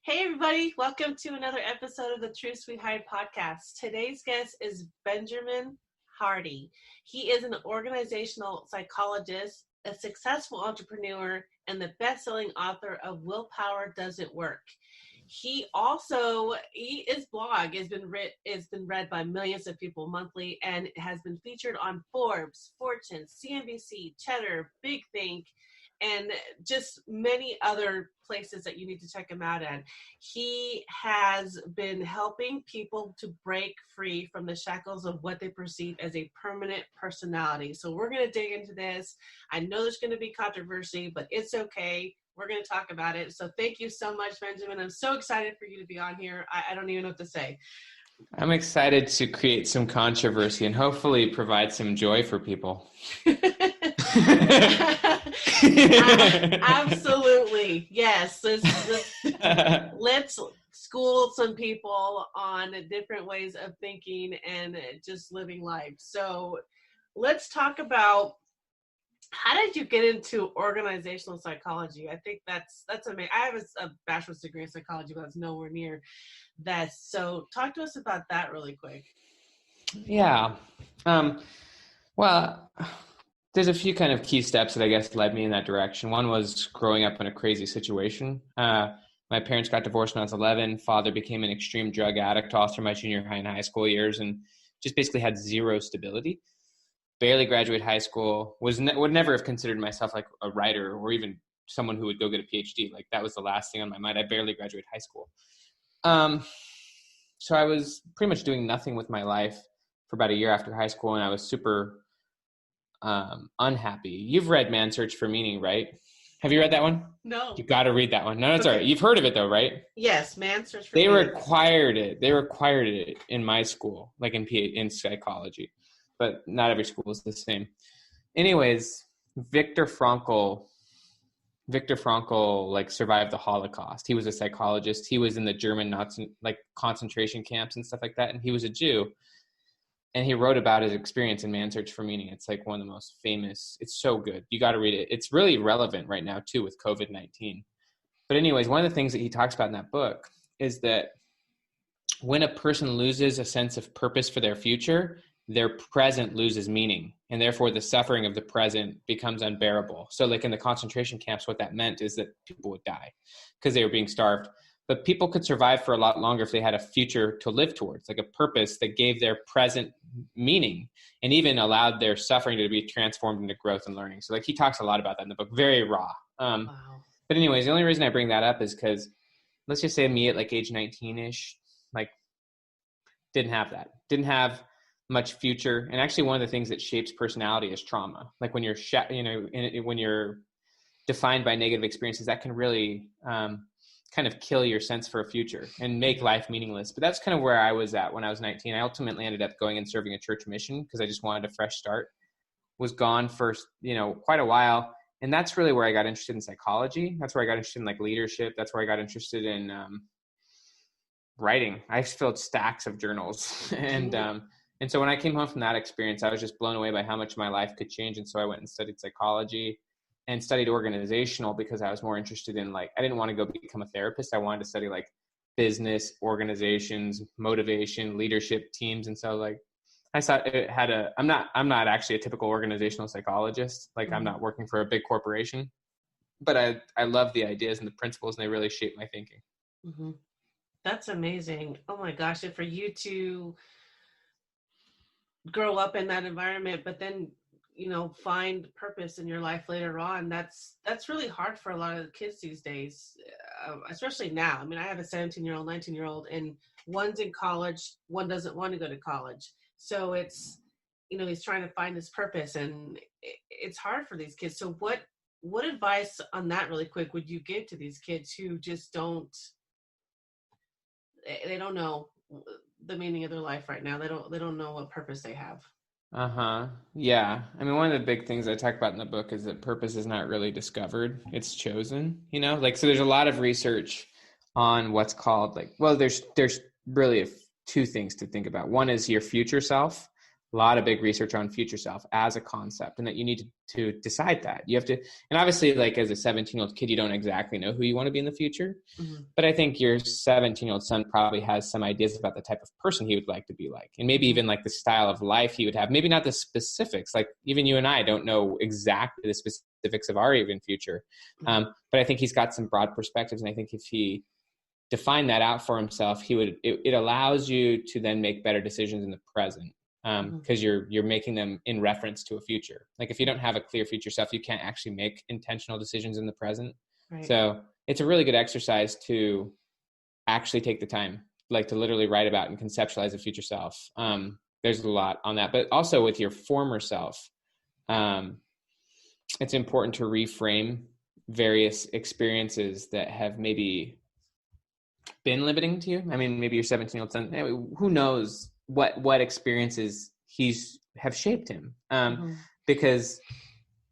Hey everybody, welcome to another episode of the Truths We Hide podcast. Today's guest is Benjamin Hardy. He is an organizational psychologist, a successful entrepreneur, and the best-selling author of Willpower Doesn't Work. His blog has been read by millions of people monthly and has been featured on Forbes, Fortune, CNBC, Cheddar, Big Think, and just many other places that you need to check him out at. He has been helping people to break free from the shackles of what they perceive as a permanent personality. So we're going to dig into this. I know there's going to be controversy, but it's okay. We're going to talk about it. So thank you so much, Benjamin. I'm so excited for you to be on here. I don't even know what to say. I'm excited to create some controversy and hopefully provide some joy for people. Absolutely. Yes. Let's school some people on different ways of thinking and just living life. So let's talk about, how did you get into organizational psychology? I think that's amazing. I have a bachelor's degree in psychology, but it's nowhere near that. So talk to us about that really quick. Yeah. Well, there's a few kind of key steps that I guess led me in that direction. One was growing up in a crazy situation. My parents got divorced when I was 11. Father became an extreme drug addict all through my junior high and high school years and just basically had zero stability. Barely graduated high school, would never have considered myself like a writer or even someone who would go get a PhD. Like that was the last thing on my mind. I barely graduated high school. So I was pretty much doing nothing with my life for about a year after high school, and I was super unhappy. You've read Man's Search for Meaning, right? Have you read that one? No. You got to read that one. No, that's okay. All right. You've heard of it though, right? Yes, Man's Search for Meaning. They required it in my school, like in psychology, but not every school is the same. Anyways, Viktor Frankl like survived the Holocaust. He was a psychologist. He was in the German Nazi like concentration camps and stuff like that, and he was a Jew. And he wrote about his experience in Man's Search for Meaning. It's like one of the most famous. It's so good. You got to read it. It's really relevant right now too with COVID-19. But anyways, one of the things that he talks about in that book is that when a person loses a sense of purpose for their future, their present loses meaning. And therefore the suffering of the present becomes unbearable. So like in the concentration camps, what that meant is that people would die because they were being starved. But people could survive for a lot longer if they had a future to live towards, like a purpose that gave their present meaning and even allowed their suffering to be transformed into growth and learning. So like he talks a lot about that in the book, very raw. Wow. But anyways, the only reason I bring that up is because let's just say me at like age 19-ish, like didn't have much future. And actually one of the things that shapes personality is trauma. Like when you're, when you're defined by negative experiences, that can really, kind of kill your sense for a future and make life meaningless. But that's kind of where I was at when I was 19. I ultimately ended up going and serving a church mission because I just wanted a fresh start. Was gone for, quite a while. And that's really where I got interested in psychology. That's where I got interested in like leadership. That's where I got interested in writing. I filled stacks of journals. And so when I came home from that experience, I was just blown away by how much my life could change. And so I went and studied psychology and studied organizational because I was more interested in I didn't want to go become a therapist. I wanted to study like business, organizations, motivation, leadership, teams. And so I thought it had I'm not actually a typical organizational psychologist. Like I'm not working for a big corporation, but I love the ideas and the principles and they really shape my thinking. Mm-hmm. That's amazing. Oh my gosh. And for you to grow up in that environment, but then find purpose in your life later on. That's really hard for a lot of kids these days, especially now. I mean, I have a 17-year-old, 19-year-old, and one's in college, one doesn't want to go to college. So it's, he's trying to find his purpose and it's hard for these kids. So what advice on that really quick would you give to these kids who just they don't know the meaning of their life right now? They don't know what purpose they have. Yeah. I mean, one of the big things I talk about in the book is that purpose is not really discovered. It's chosen, so there's a lot of research on what's called there's really two things to think about. One is your future self, a lot of big research on future self as a concept, and that you need to decide that. You have to, and obviously, like as a 17-year-old kid, you don't exactly know who you want to be in the future. Mm-hmm. But I think your 17-year-old son probably has some ideas about the type of person he would like to be like, and maybe even like the style of life he would have. Maybe not the specifics. Like even you and I don't know exactly the specifics of our even future. But I think he's got some broad perspectives, and I think if he defined that out for himself, it allows you to then make better decisions in the present. Because you're making them in reference to a future. Like if you don't have a clear future self, you can't actually make intentional decisions in the present. Right. So it's a really good exercise to actually take the time, like to literally write about and conceptualize a future self. There's a lot on that, but also with your former self, it's important to reframe various experiences that have maybe been limiting to you. I mean, maybe your 17-year-old son, who knows what experiences have shaped him. Because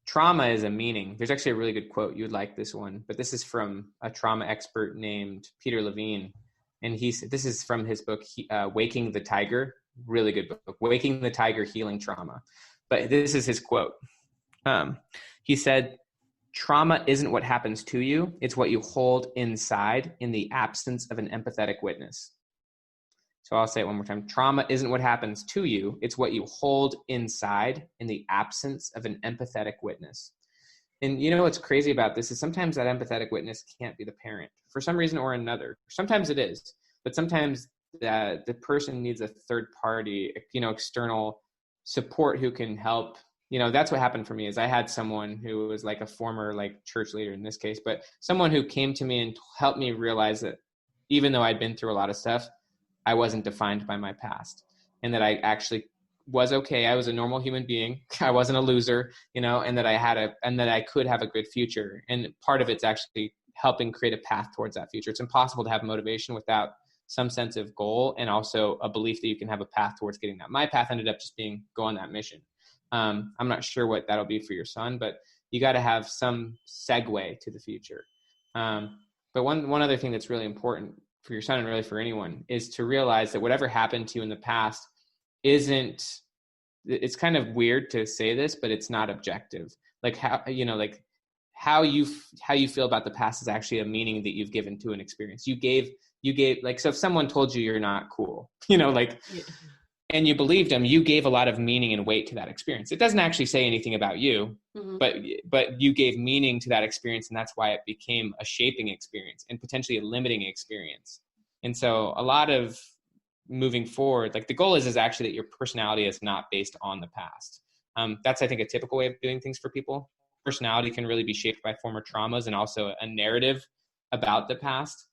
trauma is a meaning. There's actually a really good quote. You would like this one, but this is from a trauma expert named Peter Levine. And this is from his book, Waking the Tiger. Really good book, Waking the Tiger, Healing Trauma. But this is his quote. He said, "Trauma isn't what happens to you. It's what you hold inside in the absence of an empathetic witness." So I'll say it one more time. Trauma isn't what happens to you. It's what you hold inside in the absence of an empathetic witness. And you know what's crazy about this is sometimes that empathetic witness can't be the parent for some reason or another. Sometimes it is, but sometimes the person needs a third party, external support who can help. That's what happened for me is I had someone who was like a former like church leader in this case, but someone who came to me and helped me realize that even though I'd been through a lot of stuff, I wasn't defined by my past, and that I actually was okay. I was a normal human being. I wasn't a loser, and that I could have a good future. And part of it's actually helping create a path towards that future. It's impossible to have motivation without some sense of goal and also a belief that you can have a path towards getting that. My path ended up just being go on that mission. I'm not sure what that'll be for your son, but you got to have some segue to the future. But one other thing that's really important for your son and really for anyone is to realize that whatever happened to you in the past it's kind of weird to say this, but it's not objective. Like how you feel about the past is actually a meaning that you've given to an experience. You gave like, so if someone told you you're not cool, and you believed them, you gave a lot of meaning and weight to that experience. It doesn't actually say anything about you, but you gave meaning to that experience, and that's why it became a shaping experience and potentially a limiting experience. And so a lot of moving forward, like the goal is actually that your personality is not based on the past. That's, I think, a typical way of doing things for people. Personality can really be shaped by former traumas and also a narrative about the past.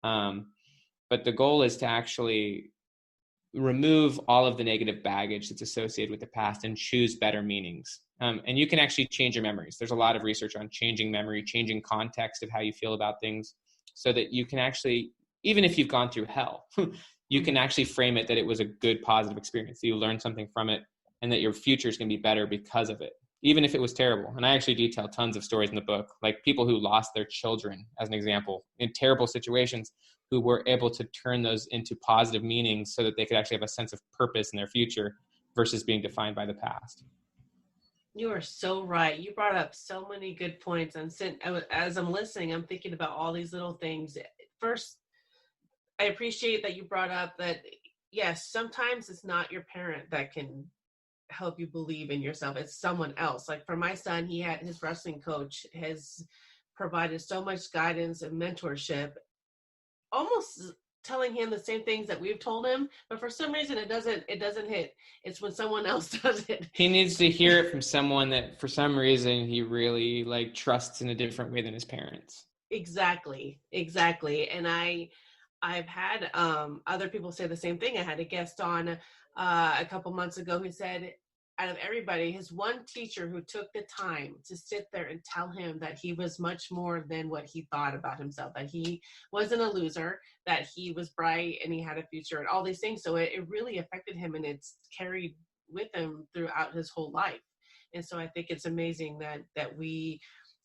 But the goal is to actually remove all of the negative baggage that's associated with the past and choose better meanings. And you can actually change your memories. There's a lot of research on changing memory, changing context of how you feel about things, so that you can actually, even if you've gone through hell, you can actually frame it that it was a good, positive experience, that you learned something from it, and that your future is going to be better because of it, even if it was terrible. And I actually detail tons of stories in the book, like people who lost their children, as an example, in terrible situations, who were able to turn those into positive meanings so that they could actually have a sense of purpose in their future versus being defined by the past. You are so right. You brought up so many good points. And as I'm listening, I'm thinking about all these little things. First, I appreciate that you brought up that, yes, sometimes it's not your parent that can help you believe in yourself. It's someone else. Like for my son, he had his wrestling coach has provided so much guidance and mentorship, almost telling him the same things that we've told him, but for some reason it doesn't hit. It's when someone else does it. He needs to hear it from someone that for some reason he really like trusts in a different way than his parents. Exactly. And I've had other people say the same thing. I had a guest on a couple months ago who said, out of everybody, his one teacher who took the time to sit there and tell him that he was much more than what he thought about himself, that he wasn't a loser, that he was bright and he had a future and all these things. So it really affected him, and it's carried with him throughout his whole life. And so I think it's amazing that we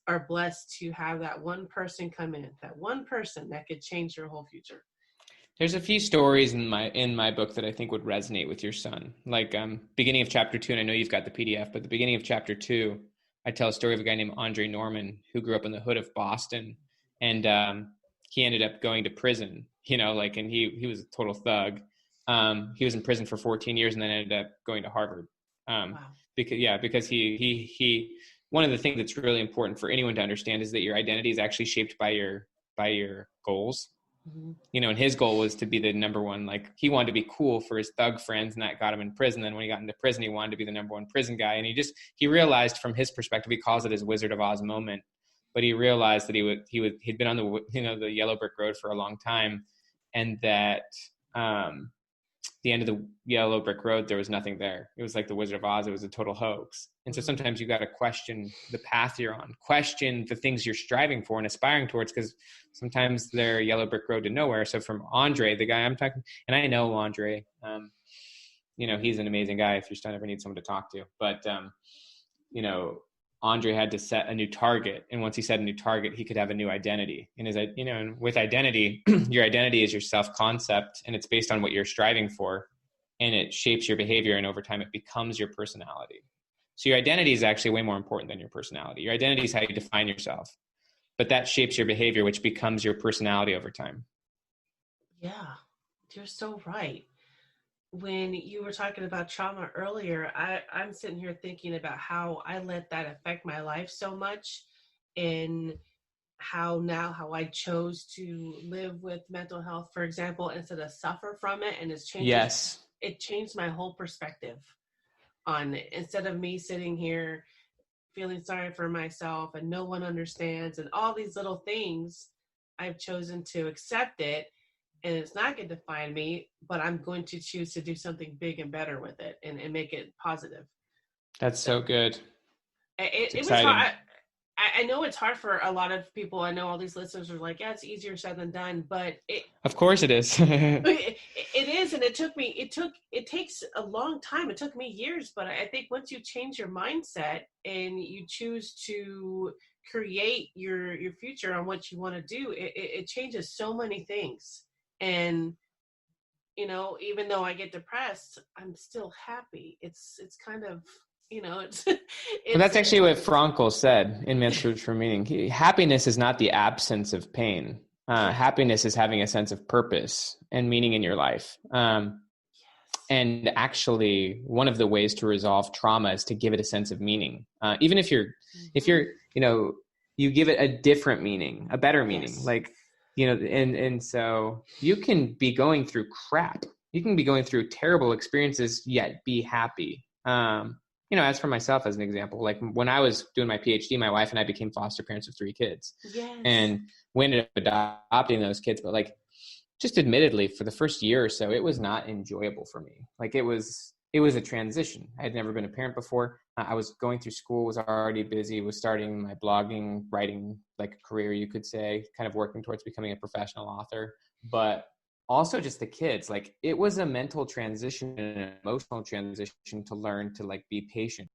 are blessed to have that one person come in, that one person that could change your whole future. There's a few stories in my book that I think would resonate with your son. Like beginning of chapter 2, and I know you've got the PDF, but the beginning of chapter 2, I tell a story of a guy named Andre Norman who grew up in the hood of Boston, and he ended up going to prison. And he was a total thug. He was in prison for 14 years and then ended up going to Harvard. Wow. Because he one of the things that's really important for anyone to understand is that your identity is actually shaped by your goals. Mm-hmm. And his goal was to be the number one. Like, he wanted to be cool for his thug friends, and that got him in prison. Then when he got into prison, he wanted to be the number one prison guy. And he realized from his perspective, he calls it his Wizard of Oz moment, but he realized that he'd been on the yellow brick road for a long time, and that the end of the yellow brick road, there was nothing there. It was like the Wizard of Oz. It was a total hoax. And so sometimes you got to question the path you're on, question the things you're striving for and aspiring towards, because sometimes they're yellow brick road to nowhere. So from Andre, the guy I'm talking, and I know Andre, he's an amazing guy if your son ever needs someone to talk to, but, Andre had to set a new target. And once he set a new target, he could have a new identity. And and with identity, your identity is your self-concept, and it's based on what you're striving for, and it shapes your behavior. And over time, it becomes your personality. So your identity is actually way more important than your personality. Your identity is how you define yourself, but that shapes your behavior, which becomes your personality over time. Yeah, you're so right. When you were talking about trauma earlier, I'm sitting here thinking about how I let that affect my life so much, and how I chose to live with mental health, for example, instead of suffer from it. And it changed my whole perspective on it. Instead of me sitting here feeling sorry for myself and no one understands and all these little things, I've chosen to accept it. And it's not going to define me, but I'm going to choose to do something big and better with it and make it positive. That's so good. It was hard. I know it's hard for a lot of people. I know all these listeners are like, yeah, it's easier said than done, but of course it is. it is. And it takes a long time. It took me years, but I think once you change your mindset and you choose to create your future on what you want to do, it changes so many things. And, even though I get depressed, I'm still happy. It's kind of, it's well, that's actually what Frankl said in Man's Search for Meaning. Happiness is not the absence of pain. Happiness is having a sense of purpose and meaning in your life. And actually, one of the ways to resolve trauma is to give it a sense of meaning. Even if you're, you give it a different meaning, a better meaning, like, and so you can be going through crap. You can be going through terrible experiences, yet be happy. As for myself, as an example, like when I was doing my PhD, my wife and I became foster parents of 3 kids. Yes. And we ended up adopting those kids. But like, just admittedly, for the first year or so, it was not enjoyable for me. Like it was a transition. I had never been a parent before. I was going through school, was already busy, was starting my blogging, writing, like career, you could say, kind of working towards becoming a professional author. But also just the kids, like it was a mental transition and an emotional transition to learn to like be patient